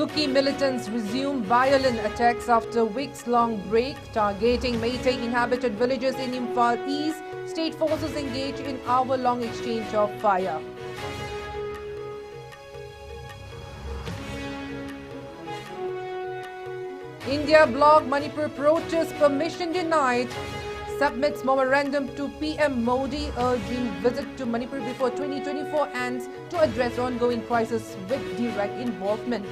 Kuki militants resume violent attacks after weeks-long break, targeting Meitei inhabited villages in Imphal East. State forces engage in hour-long exchange of fire. India bloc Manipur protest permission denied. Submits memorandum to PM Modi urging visit to Manipur before 2024 ends to address ongoing crisis with direct involvement.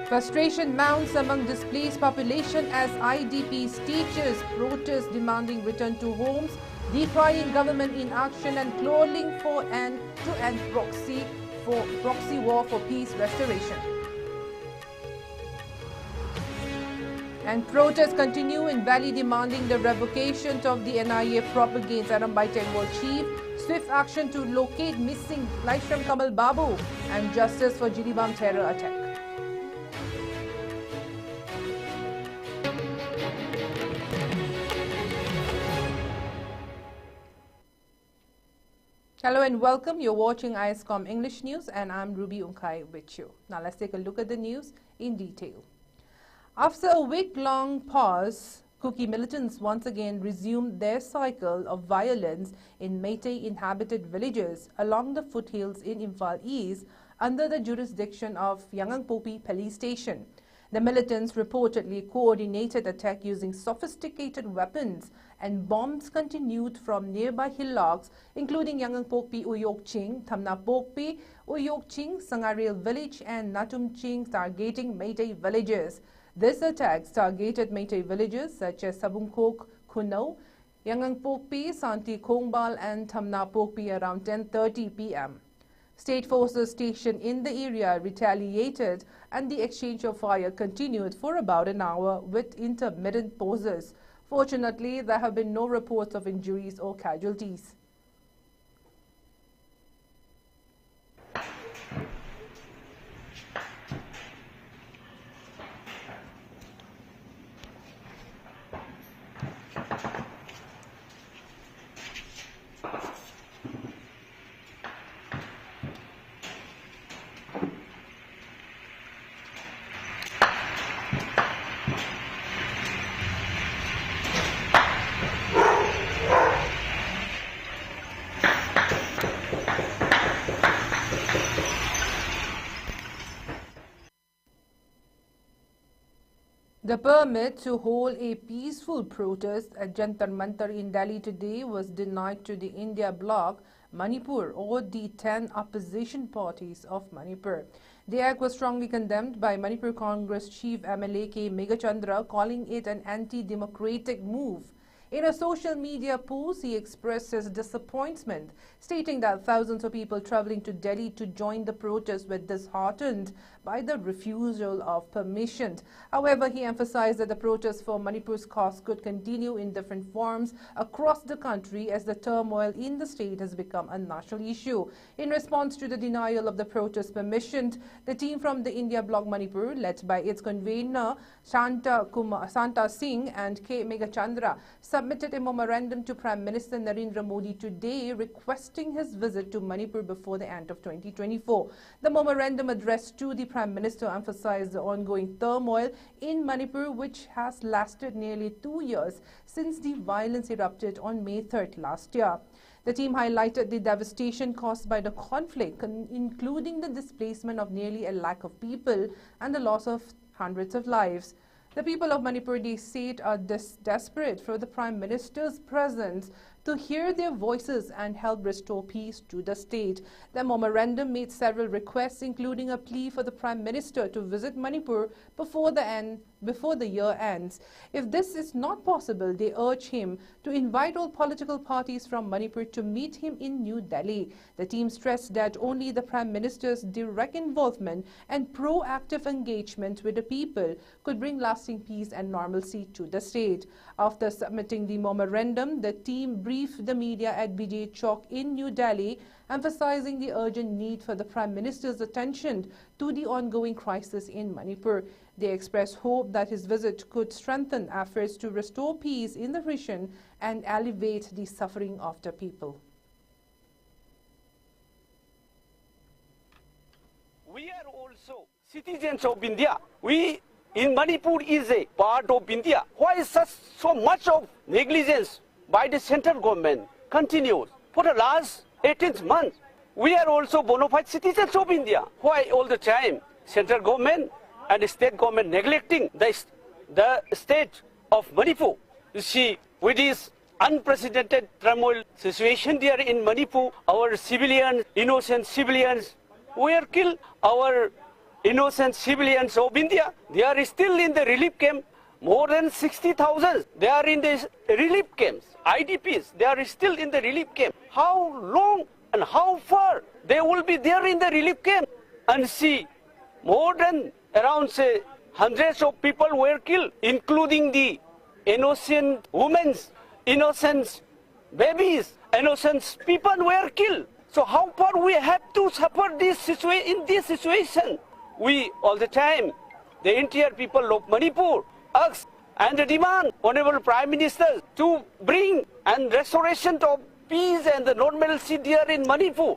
Frustration mounts among displaced population as IDPs teachers protest demanding return to homes, decrying government inaction and calling for end proxy war for peace restoration. And protests continue in Valley demanding the revocation of the NIA propaganda Arambai Tengwar chief, swift action to locate missing Laishram Kamal Babu, and justice for Jiribam terror attack. Hello and welcome. You're watching ISCOM English News and I'm Ruby Unkai with you. Now let's take a look at the news in detail. After a week-long pause, Kuki militants once again resumed their cycle of violence in Meitei inhabited villages along the foothills in Imphal East under the jurisdiction of Yangangpopi police station. The militants reportedly coordinated attack using sophisticated weapons, and bombs continued from nearby hillocks including Yangangpopi Uyokching, Thamnapokpi, Uyokching, Sangaril village and Natumching, targeting Meitei villages. This attack targeted Meitei villages such as Sabungkok, Kunau, Yangangpokpi, Santi Kongbal and Thamnapokpi around 10:30 p.m. State forces stationed in the area retaliated and the exchange of fire continued for about an hour with intermittent pauses. Fortunately, there have been no reports of injuries or casualties. The permit to hold a peaceful protest at Jantar Mantar in Delhi today was denied to the India bloc Manipur or the 10 opposition parties of Manipur. The act was strongly condemned by Manipur Congress Chief MLA K. Megachandra, calling it an anti-democratic move. In a social media post, he expressed his disappointment, stating that thousands of people traveling to Delhi to join the protest were disheartened by the refusal of permission. However, he emphasized that the protest for Manipur's cause could continue in different forms across the country as the turmoil in the state has become a national issue. In response to the denial of the protest permission, the team from the India bloc Manipur, led by its convener Santa Singh and K. Megachandra, submitted a memorandum to Prime Minister Narendra Modi today requesting his visit to Manipur before the end of 2024. The memorandum addressed to the Prime Minister emphasized the ongoing turmoil in Manipur, which has lasted nearly 2 years since the violence erupted on May 3rd last year. The team highlighted the devastation caused by the conflict, including the displacement of nearly 1 lakh of people and the loss of hundreds of lives. The people of Manipur, they said, are desperate for the Prime Minister's presence to hear their voices and help restore peace to the state. The memorandum made several requests, including a plea for the Prime Minister to visit Manipur before the year ends. If this is not possible, they urge him to invite all political parties from Manipur to meet him in New Delhi. The team stressed that only the Prime Minister's direct involvement and proactive engagement with the people could bring lasting peace and normalcy to the state. After submitting the memorandum, the team briefed the media at Bijay Chowk in New Delhi, emphasizing the urgent need for the Prime Minister's attention to the ongoing crisis in Manipur. They expressed hope that his visit could strengthen efforts to restore peace in the region and alleviate the suffering of the people. Citizens of India, we in Manipur is a part of India. Why is so much of negligence by the central government continues for the last 18 months? We are also bona fide citizens of India. Why all the time central government and the state government neglecting the state of Manipur? You see, with this unprecedented turmoil situation there in Manipur, our civilians, innocent civilians, were killed. Our innocent civilians of India, they are still in the relief camp. More than 60,000, they are in the relief camps. IDPs, they are still in the relief camp. How long and how far they will be there in the relief camp? And see, more than around say hundreds of people were killed, including the innocent women, innocent babies, innocent people were killed. So how far we have to suffer in this situation? We all the time, the entire people of Manipur, ask and demand Honorable Prime Minister to bring and restoration of peace and the normalcy there in Manipur.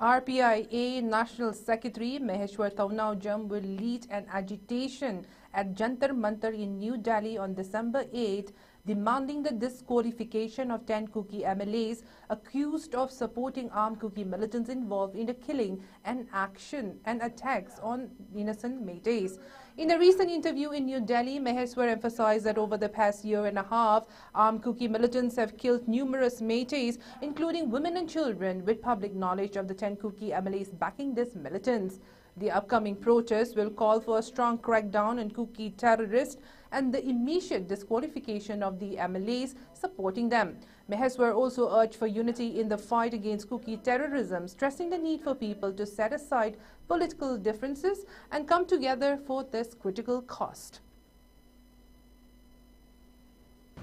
RPIA National Secretary Maheshwar Thaunawjam will lead an agitation at Jantar Mantar in New Delhi on December 8, demanding the disqualification of 10 Kuki MLAs accused of supporting armed Kuki militants involved in the killing and attacks on innocent Meiteis. In a recent interview in New Delhi, Maheshwar emphasized that over the past year and a half, armed Kuki militants have killed numerous Meiteis, including women and children, with public knowledge of the 10 Kuki MLAs backing these militants. The upcoming protests will call for a strong crackdown on Kuki terrorists and the immediate disqualification of the MLAs supporting them. Maheshwar also urged for unity in the fight against Kuki terrorism, stressing the need for people to set aside political differences and come together for this critical cause.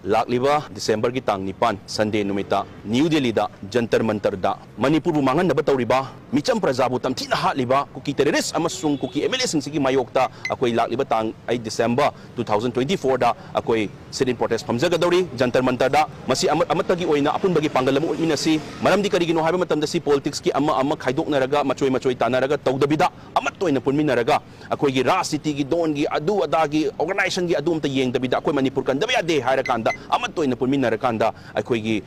Lakliba December ki tang nipan Sunday numita New Delhi da Jantar Mantar da Manipur bumangan na batawriba micham prajabu tamthi na hatliba kuki terrorist amasung kuki MLA sing sige mayokta akoi lakliba tang ay December 2024 da akoi sit-in protest pamjagadawri Jantar Mantar da masi amatagi oina apun bagi panggalamu minasi maramdi karigino haiba matamda si politics ki ama khaidok naraga machoy tanaraga tawdabida amat toina punminaraga akoi gi rasiti gi don gi adu adagi organization gi adum ta yengdabida akoi Manipur kan dabayade hairakanda amat toina punminarakanda akoi gi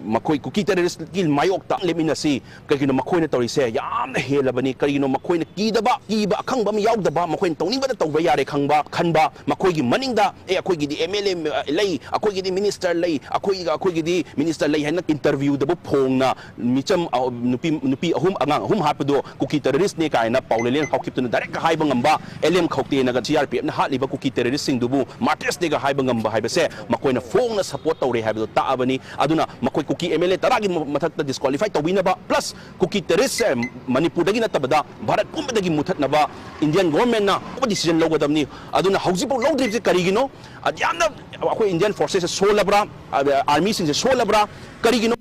makoi kuki terrorist kil mayokta leminasi karigino makoi na tawrise yam na helabani karigino makoi na kiba akhangba mi yaudaba makoi tawninga da tawba yare khangba khanba makoi gi maningda akoi gi di MLA lay akoi gi di minister lay akoi gi di minister lay hanak interview da bo phongna micham nupi ahum hapdo kuki terrorist ne kaina paulelen hawkip tu direct ka haiba ngamba LM khokte na ga CRPF na hatliba kuki terrorist sing dubu martyrs de ga haiba ngamba haibase makoi na phong na support tawre haibdo taabani aduna makoi kuki MLA taragi mathakta disqualify tawina ba plus kuki terrorist Manipur dagi na tabada Bharat pumba dagi muthat na ba Indian government na decision logadamni aduna hausipo long trip karigino adyamna akoi Indian forces solabra army sing solabra karigino.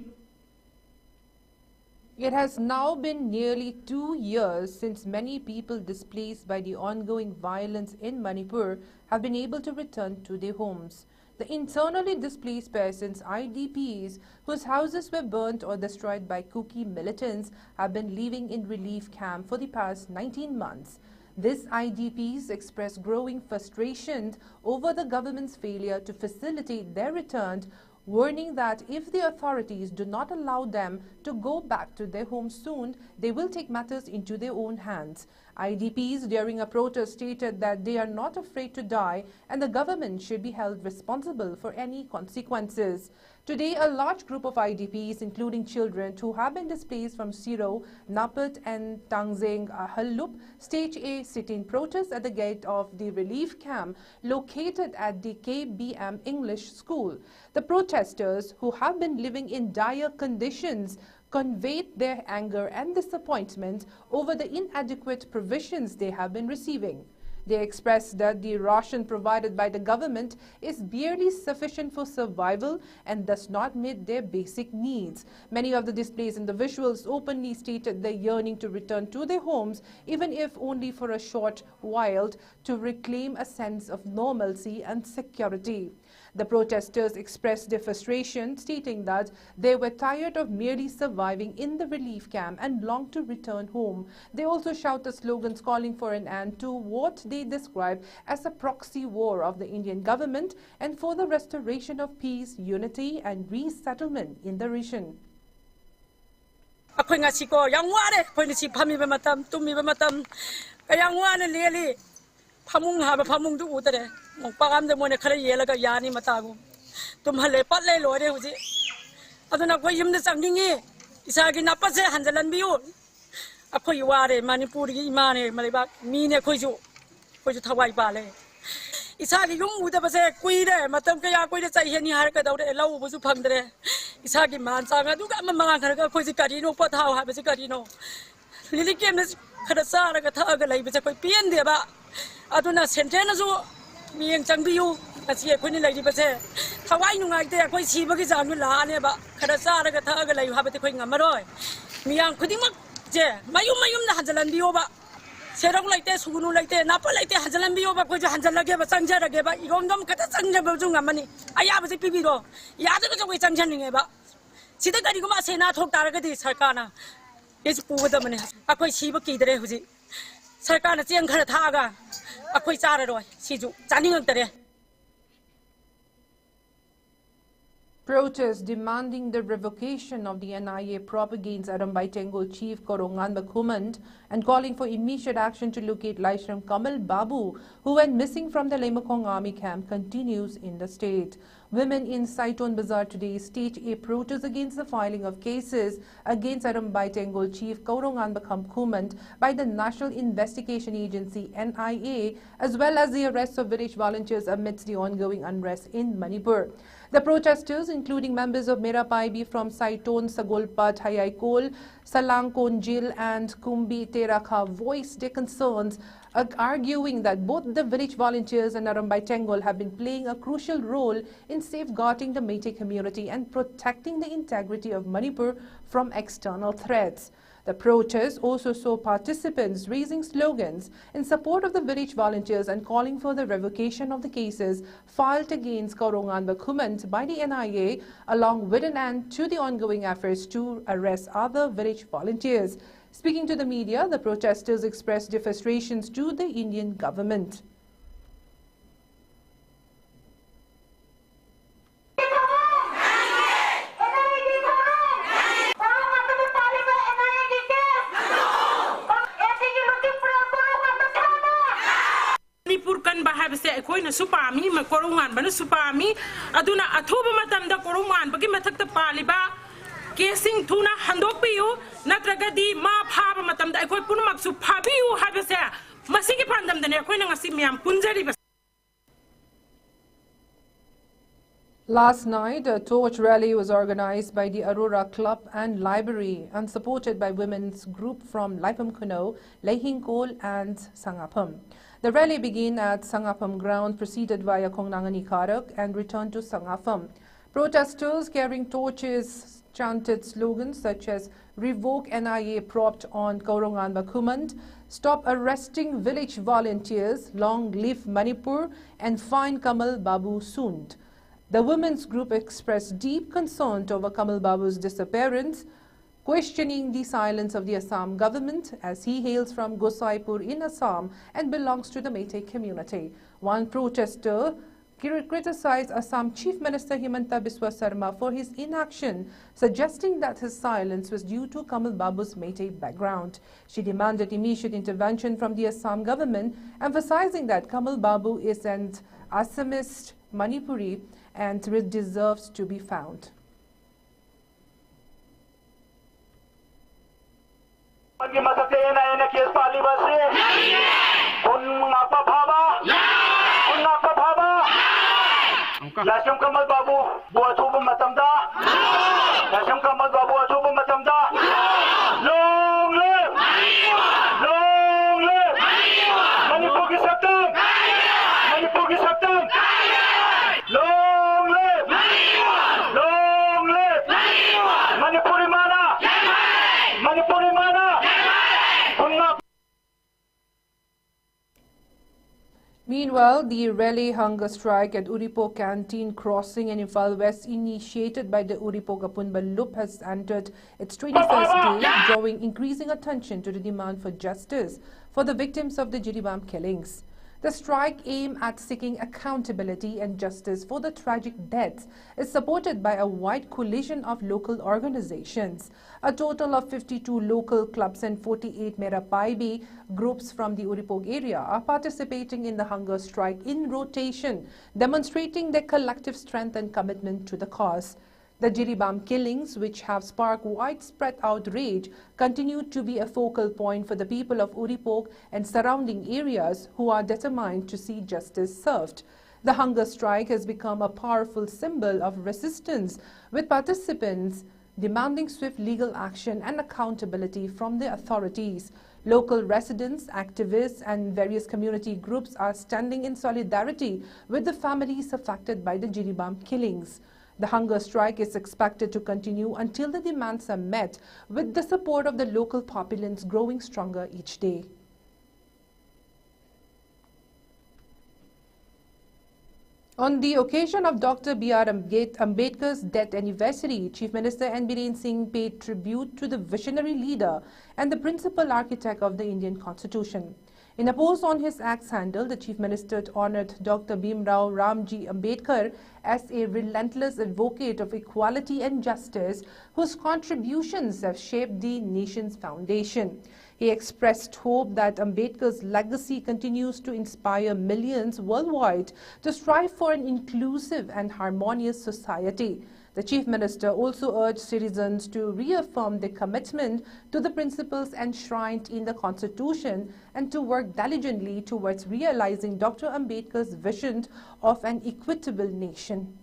It has now been nearly 2 years since many people displaced by the ongoing violence in Manipur have been able to return to their homes. The internally displaced persons, IDPs, whose houses were burnt or destroyed by Kuki militants, have been living in relief camp for the past 19 months. These IDPs express growing frustration over the government's failure to facilitate their return, warning that if the authorities do not allow them to go back to their homes soon, they will take matters into their own hands. IDPs during a protest stated that they are not afraid to die and the government should be held responsible for any consequences. Today, a large group of IDPs, including children who have been displaced from Siro, Napat and Tangzeng Hallup, staged a sit-in protest at the gate of the relief camp located at the KBM English School. The protesters, who have been living in dire conditions, conveyed their anger and disappointment over the inadequate provisions they have been receiving. They expressed that the ration provided by the government is barely sufficient for survival and does not meet their basic needs. Many of the displaced individuals openly stated their yearning to return to their homes, even if only for a short while, to reclaim a sense of normalcy and security. The protesters expressed their frustration, stating that they were tired of merely surviving in the relief camp and longed to return home. They also shouted slogans calling for an end to what they described as a proxy war of the Indian government and for the restoration of peace, unity and resettlement in the region. Ako'y nga siko, yang wari, ako'y nasipami ba matam, tumi ba matam, kaya wari lili, pamung haba pamung du utare, mong pakamda mo na karayela ka yani matago, tumhale patle lore huji, ato na ako'y yum na sanggingi, isagi napase handalan biyo, ako'y wari, manipuri imane, malibak, mine ako'y ju thawai pale. Isagi yung uda ba sa kuire, matam kaya ako'y na sa iyan ni harka daw na elaw ubuso pangdre. Isagi mansa nga duga mamanga karga ako'y si karino pataw ha ba si karino. Lilikim na karasa na katagalay ba sa ako'y piyan di ba? Ato na sente na so, miyang changbiyo, kasi ako'y nilay di ba sa thawai nung agde ako'y sibagi sa ano laan ba? Karasa na katagalay ha ba ako'y nga maroy. Miyang kuding mag, mayum na hansalan biyo ba? Serong like this, Hunu like that, Napa like that, Hansalan Bio, Hansalageva, Sanjarageva, Irondom Katasanga Jungamani, Ayabas Pibido, Yadaka with Sanjaningeva. Sitakariguma Senato Taragati, Sarkana, is poor the money, Aquai Shibaki the Rehusi, Sarkana Siankarataga, Aquai Sarado, Sizu, Tanning of the Protests demanding the revocation of the NIA probe against Arambaitengo Chief Korongan Bakumand and calling for immediate action to locate Laishram Kamal Babu, who went missing from the Lemokong army camp, continues in the state. Women in Saiton Bazaar today staged a protest against the filing of cases against Arambaitengo Chief Korongan Bakumand by the National Investigation Agency NIA, as well as the arrest of village volunteers amidst the ongoing unrest in Manipur. The protesters, including members of Mera Paibi from Saiton, Sagolpat, Hayaikol, Salangkonjil and Kumbi Terakha voiced their concerns, arguing that both the village volunteers and Arambaitengol have been playing a crucial role in safeguarding the Meitei community and protecting the integrity of Manipur from external threats. The protest also saw participants raising slogans in support of the village volunteers and calling for the revocation of the cases filed against Korongan Bakumand by the NIA, along with an end to the ongoing efforts to arrest other village volunteers. Speaking to the media, the protesters expressed their frustrations to the Indian government. Supami, Makorongan, Banasupami, Aduna Atuba Matam da Korongan, Bagimatak Paliba, Casing Tuna, Handopio, Natragadi, Ma Papa Matam, the Equapumak Supabiu, Habasa, Masiki Pandam, the Nequina Simiam, Punzari. Last night, a torch rally was organized by the Aurora Club and Library and supported by women's group from Laipam Kuno, Lehinkol and Sangapam. The rally began at Sangapam ground, proceeded via Kongnangani Karak and returned to Sangapam. Protesters carrying torches chanted slogans such as "Revoke NIA propped on Korongan Bakumand," "Stop arresting village volunteers," "Long live Manipur," and "Find Kamal Babu soon." The women's group expressed deep concern over Kamal Babu's disappearance, questioning the silence of the Assam government as he hails from Gosaipur in Assam and belongs to the Meitei community. One protester criticized Assam Chief Minister Himanta Biswa Sarma for his inaction, suggesting that his silence was due to Kamal Babu's Meitei background. She demanded immediate intervention from the Assam government, emphasizing that Kamal Babu is an Assamist Manipuri and deserves to be found. Laishram Kamal Babu buatubu matamda. Laishram Kamal Babu buatubu matamda. Long live! Long live! Manipur ki Saptam! Manipur ki Saptam! Long live! Long live! Manipuri mana! Manipuri mana! Meanwhile, the relay hunger strike at Uripok Canteen Crossing in Imphal West, initiated by the Uripok Apunba Loop, has entered its 21st day, drawing increasing attention to the demand for justice for the victims of the Jiribam killings. The strike, aimed at seeking accountability and justice for the tragic deaths, is supported by a wide coalition of local organizations. A total of 52 local clubs and 48 Merapaibi groups from the Uripok area are participating in the hunger strike in rotation, demonstrating their collective strength and commitment to the cause. The Jiribam killings, which have sparked widespread outrage, continue to be a focal point for the people of Uripok and surrounding areas who are determined to see justice served. The hunger strike has become a powerful symbol of resistance, with participants demanding swift legal action and accountability from the authorities. Local residents, activists and various community groups are standing in solidarity with the families affected by the Jiribam killings. The hunger strike is expected to continue until the demands are met, with the support of the local populace growing stronger each day. On the occasion of Dr. B.R. Ambedkar's death anniversary, Chief Minister N. Biren Singh paid tribute to the visionary leader and the principal architect of the Indian Constitution. In a post on his X handle, the Chief Minister honored Dr. Bhimrao Ramji Ambedkar as a relentless advocate of equality and justice, whose contributions have shaped the nation's foundation. He expressed hope that Ambedkar's legacy continues to inspire millions worldwide to strive for an inclusive and harmonious society. The Chief Minister also urged citizens to reaffirm their commitment to the principles enshrined in the Constitution and to work diligently towards realizing Dr. Ambedkar's vision of an equitable nation.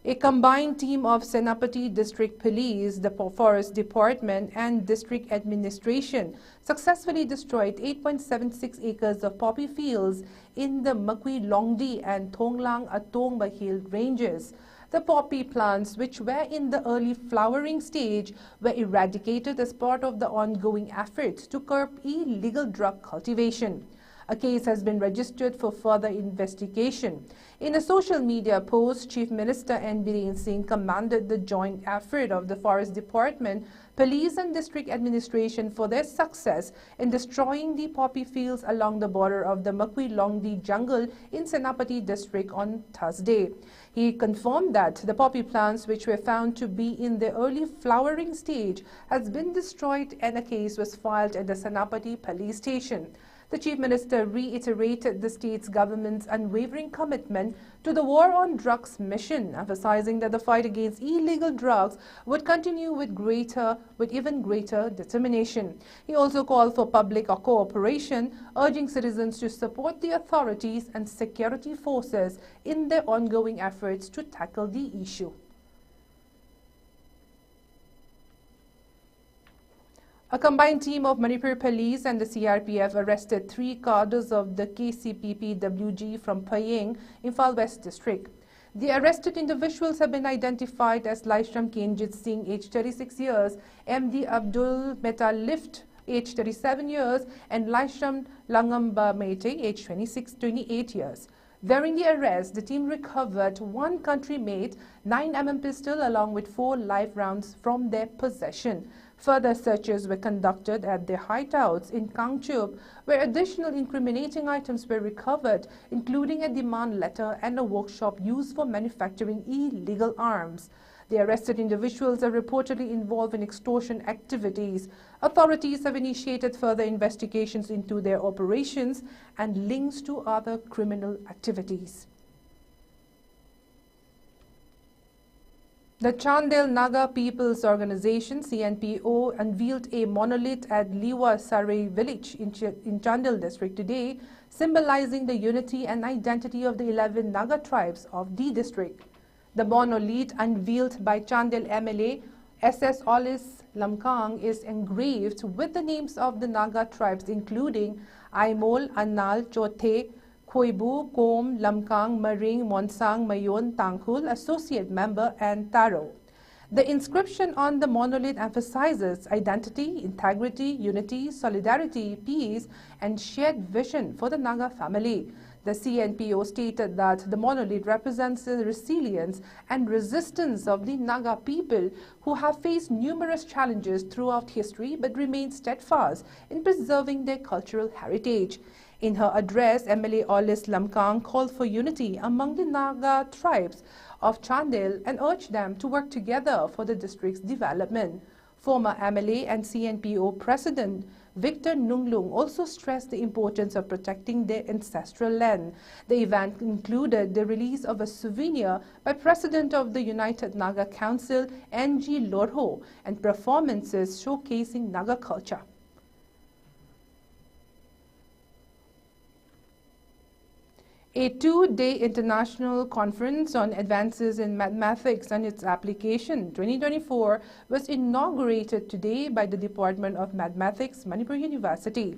A combined team of Senapati District Police, the Forest Department and District Administration successfully destroyed 8.76 acres of poppy fields in the Makwi Longdi and Thonglang Atong Bahil ranges. The poppy plants, which were in the early flowering stage, were eradicated as part of the ongoing efforts to curb illegal drug cultivation. A case has been registered for further investigation. In a social media post, Chief Minister N. Biren Singh commended the joint effort of the Forest Department, Police and District Administration for their success in destroying the poppy fields along the border of the Makwi Longdi jungle in Senapati district on Thursday. He confirmed that the poppy plants, which were found to be in the early flowering stage, has been destroyed and a case was filed at the Senapati police station. The Chief Minister reiterated the state's government's unwavering commitment to the war on drugs mission, emphasizing that the fight against illegal drugs would continue with even greater determination. He also called for public cooperation, urging citizens to support the authorities and security forces in their ongoing efforts to tackle the issue. A combined team of Manipur Police and the CRPF arrested 3 cadres of the KCPP-WG from Payeng, Imphal West District. The arrested individuals have been identified as Laishram Kenjit Singh, aged 36 years, MD Abdul Meta Lift, aged 37 years, and Laishram Langamba Mete, aged 28 years. During the arrest, the team recovered 1 country-made 9mm pistol along with 4 live rounds from their possession. Further searches were conducted at their hideouts in Kangchup, where additional incriminating items were recovered, including a demand letter and a workshop used for manufacturing illegal arms. The arrested individuals are reportedly involved in extortion activities. Authorities have initiated further investigations into their operations and links to other criminal activities. The Chandel Naga People's Organization (CNPO) unveiled a monolith at Liwa Sarai village in Chandel district today, symbolizing the unity and identity of the 11 Naga tribes of the district. The monolith, unveiled by Chandel MLA SS Olis Lamkang, is engraved with the names of the Naga tribes including Aimol, Annal, Chothe, Khoibu, Kom, Lamkang, Maring, Monsang, Mayon, Tangkhul, Associate Member and Taro. The inscription on the monolith emphasizes identity, integrity, unity, solidarity, peace, and shared vision for the Naga family. The CNPO stated that the monolith represents the resilience and resistance of the Naga people who have faced numerous challenges throughout history but remain steadfast in preserving their cultural heritage. In her address, MLA Olis Lamkang called for unity among the Naga tribes of Chandel and urged them to work together for the district's development. Former MLA and CNPO President Victor Nunglung also stressed the importance of protecting their ancestral land. The event included the release of a souvenir by President of the United Naga Council, N.G. Lorho, and performances showcasing Naga culture. A two-day international conference on advances in mathematics and its application 2024 was inaugurated today by the Department of Mathematics, Manipur University.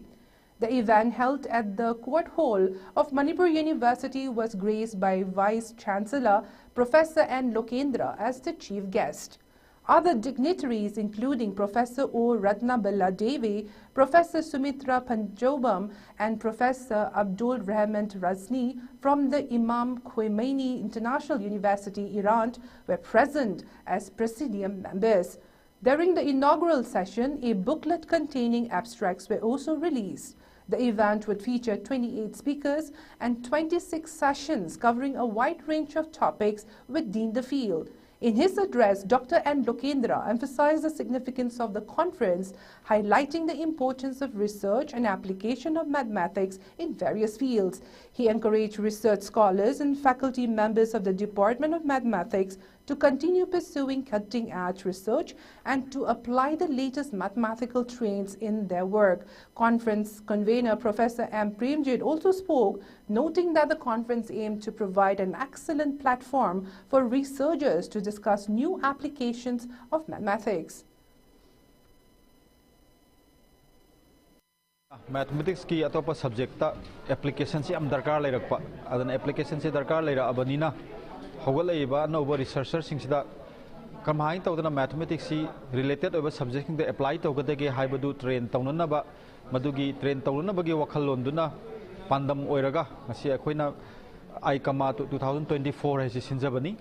The event held at the Court Hall of Manipur University was graced by Vice Chancellor Professor N. Lokendra as the chief guest. Other dignitaries including Professor O. Ratnabala Devi, Professor Sumitra Panjobam and Professor Abdul Rahman Razni from the Imam Khomeini International University, Iran were present as presidium members. During the inaugural session, a booklet containing abstracts were also released. The event would feature 28 speakers and 26 sessions covering a wide range of topics within the field. In his address, Dr. N. Lokendra emphasized the significance of the conference, highlighting the importance of research and application of mathematics in various fields. He encouraged research scholars and faculty members of the Department of Mathematics to continue pursuing cutting-edge research and to apply the latest mathematical trends in their work. Conference convener Professor M. Premjit also spoke, noting that the conference aimed to provide an excellent platform for researchers to discuss new applications of mathematics. Mathematics की अतोपा subject ता application से हम दरकार ले रखा अदन application से दरकार ले रहा अबनी ना होगल ये बात ना वो researcher सिंगसिदा कमाई तो उतना mathematics सी related over subject king apply तो उगते के हाई बदु train तो उन्ना बा मधुगी train तो उन्ना बगी वखल लोंडुना pandam ओइरगा मसी अखोई ना ISCOM 2024 है सिंजबनी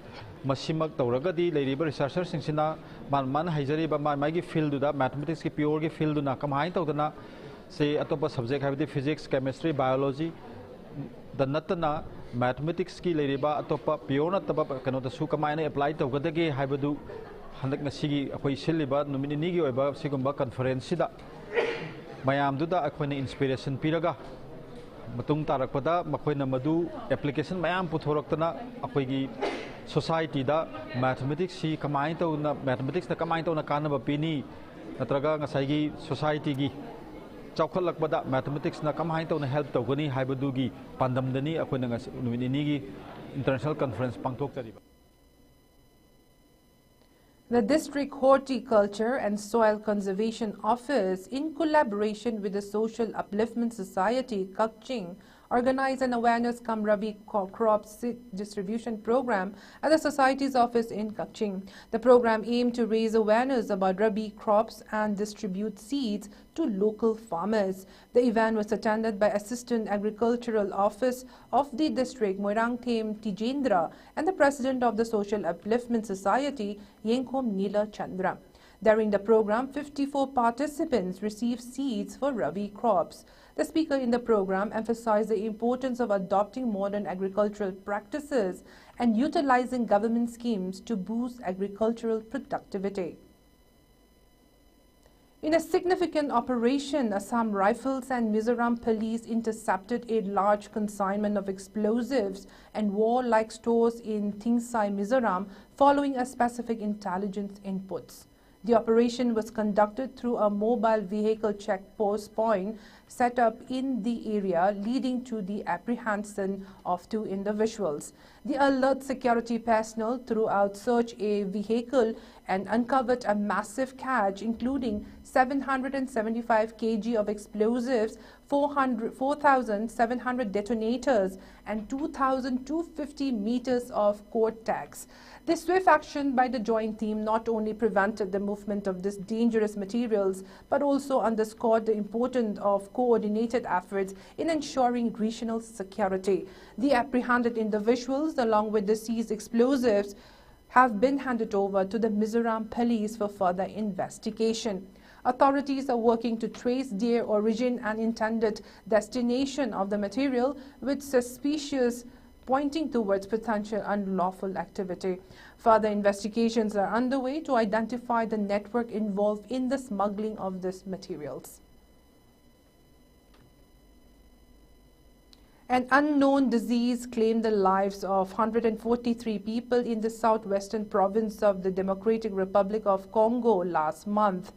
मसीमक तौरगदी लेरिबा researcher सिंगसिना मान हाइजरीबा मागी field दा mathematics की pure की field ना कमाई तो उतना से अतोपा सब्जेक्ट है फिजिक्स केमिस्ट्री बायोलॉजी द नतना मैथमेटिक्स की लेरिबा अतोपा प्योर नतबा कनो दसु कमायना अप्लाई तौगदगे हाइबदु हंदक नसिगी अखोई सिलिबा नुमिनिगी ओइबा सिगुंबा कॉन्फ्रेंस सिदा मयामदुदा अखोइना इंस्पिरेशन पिरगा मतुंग तारकपदा मखोइना मदु एप्लीकेशन मयाम पुथोरक्तना अखोइगी सोसाइटी दा मैथमेटिक्स सी कमाय तौना मैथमेटिक्स ना कमाय तौना कानबा पिनी नत्रगा ngसाइगी सोसाइटी गी चौखलकबदा मैथमेटिक्स ना कमाई तो हेल्प तौगनी हाइबदुगी पांदमदनी अखोइना नुमिनिगी इंटरनेशनल कॉन्फ्रेंस पांगथोक्तरिबा. The District Horticulture and Soil Conservation Office, in collaboration with the Social Upliftment Society, Kakching, organized an awareness cum Rabi crop seed distribution program at the Society's office in Kakching. The program aimed to raise awareness about Rabi crops and distribute seeds to local farmers. The event was attended by Assistant Agricultural Office of the district, Moirangthem Tijendra, and the President of the Social Upliftment Society, Yenkom Nila Chandra. During the program, 54 participants received seeds for Rabi crops. The speaker in the program emphasized the importance of adopting modern agricultural practices and utilizing government schemes to boost agricultural productivity. In a significant operation, Assam Rifles and Mizoram Police intercepted a large consignment of explosives and war-like stores in Thingsai, Mizoram, following a specific intelligence inputs. The operation was conducted through a mobile vehicle checkpost point set up in the area, leading to the apprehension of 2 individuals. The alert security personnel throughout search a vehicle and uncovered a massive catch, including 775 kg of explosives, 4,700 detonators, and 2,250 meters of cortex. This swift action by the joint team not only prevented the movement of these dangerous materials, but also underscored the importance of coordinated efforts in ensuring regional security. The apprehended individuals, along with the seized explosives, have been handed over to the Mizoram police for further investigation. Authorities are working to trace their origin and intended destination of the material, with suspicious pointing towards potential unlawful activity. Further investigations are underway to identify the network involved in the smuggling of these materials. An unknown disease claimed the lives of 143 people in the southwestern province of the Democratic Republic of Congo last month.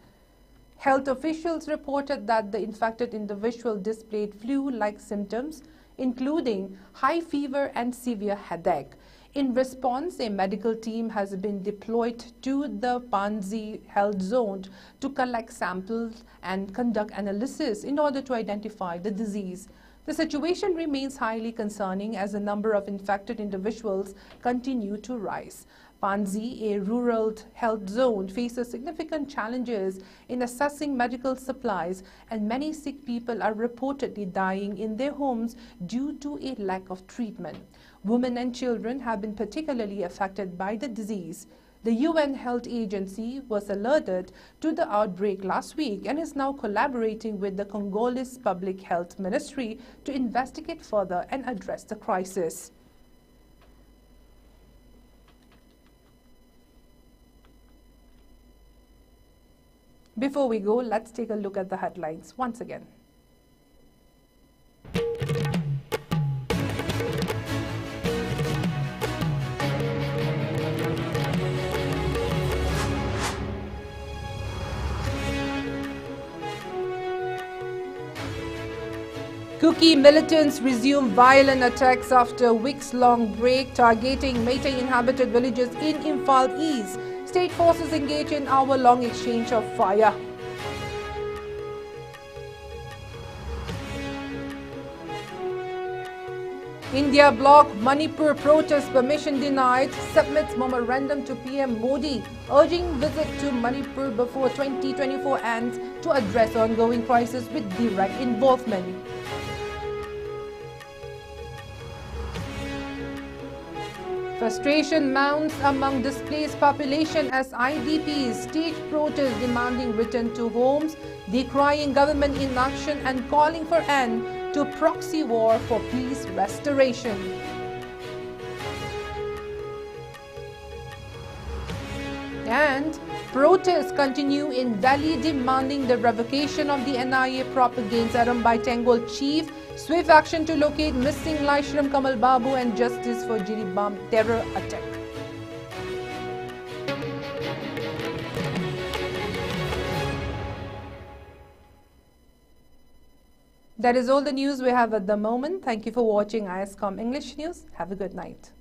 Health officials reported that the infected individual displayed flu-like symptoms, including high fever and severe headache. In response, a medical team has been deployed to the Panzi health zone to collect samples and conduct analysis in order to identify the disease. The situation remains highly concerning as the number of infected individuals continue to rise. Panzi, a rural health zone, faces significant challenges in assessing medical supplies, and many sick people are reportedly dying in their homes due to a lack of treatment. Women and children have been particularly affected by the disease. The UN Health Agency was alerted to the outbreak last week and is now collaborating with the Congolese Public Health Ministry to investigate further and address the crisis. Before we go, let's take a look at the headlines once again. Kuki militants resume violent attacks after a weeks-long break, targeting Meitei-inhabited villages in Imphal East. State forces engage in hour-long exchange of fire. India bloc Manipur protest permission denied, submits memorandum to PM Modi, urging visit to Manipur before 2024 ends to address ongoing crisis with direct involvement. Frustration mounts among displaced population as IDPs stage protests demanding return to homes, decrying government inaction and calling for end to proxy war for peace restoration. And protests continue in Delhi demanding the revocation of the NIA probe against Arambhai Tengol chief, swift action to locate missing Laishram Kamal Babu, and justice for Jiribam terror attack. That is all the news we have at the moment. Thank you for watching ISCOM English News. Have a good night.